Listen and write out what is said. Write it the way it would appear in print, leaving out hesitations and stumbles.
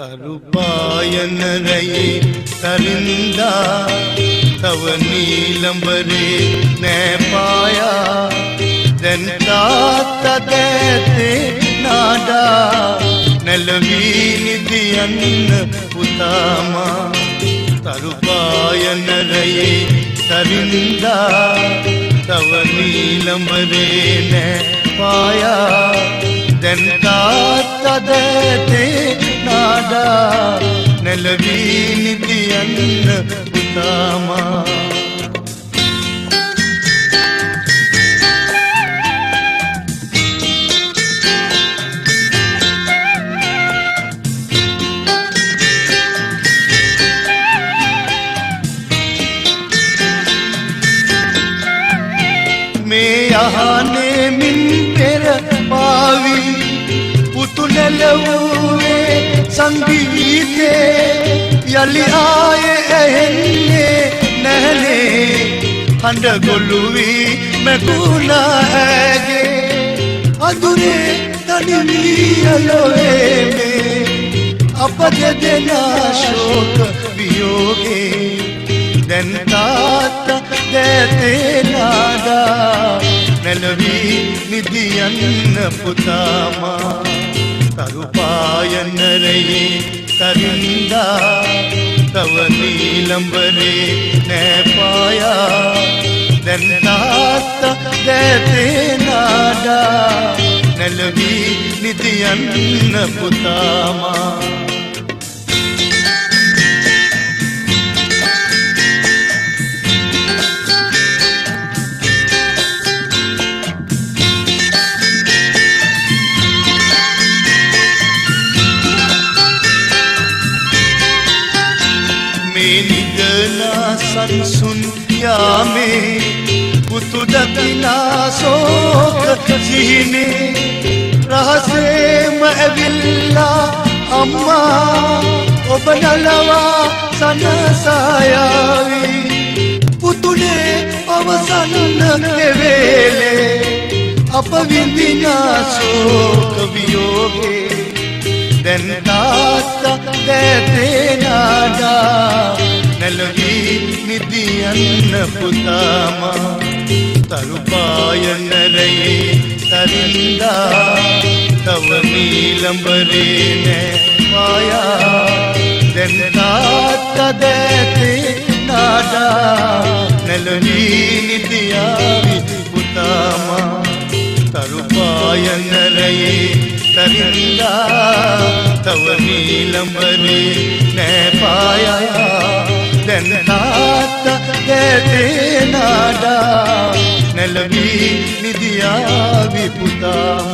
තරුපායන රැයේ තරින්දා තව නීලඹරේ නෑ පායා දැන් තාත්තා දැතේ නාඩා නැලවී නිදියන්න පුතාමා තරුපායන රැයේ තරින්දා තව නීලඹරේ නෑ පායා දැන් තාත්තා දැතේ නාඩා නැලවී නිදියන්න පුතාමා මේ අහනේ මින් පෙර පාවි පුතු නැලවුවේ සංගීතේ යලි ආයේ ඇහෙන්නේ නැහනේ හඬ ගොළුවී මැකුණා ඇගේ අඳුරේ තනිවියලොවේ මේ අප දෙදෙනා ශෝක වියෝගේ දැන් තාත්තා දැතේ නාඩා නැලවී නිදියන්න පුතාමා තරුපායන රැයේ තරින්දා තව නීලඹරේ නෑ පායා දැන් තාත්තා දැතේ නාඩා නැලවී නිදියන්න පුතාමා නිදනා සංසුන් යාමේ පුතු දකිනා සෝක සිහිනේ රහසේම ඇවිල්ලා අම්මා ඔබ නලවා සනසායාවි පුතුනේ අවසන් වේලේ අප විඳිනා සෝක වියෝගේ දැන් තාත්තා දැතේ නාඩා නැලවී නිදියන්න පුතාමා තරුපායන රැයේ තරින්දා තව නීලඹරේ නෑ පායා දැන් තාත්තා දැතේ නාඩා නැලවී නිදියාවි පුතාමා තරුපායන රැයේ තරින්දා තව නීලඹරේ නෑ පායා දැන් තාත්තා දැතේ නාඩා නැලවී නිදියාවි පුතා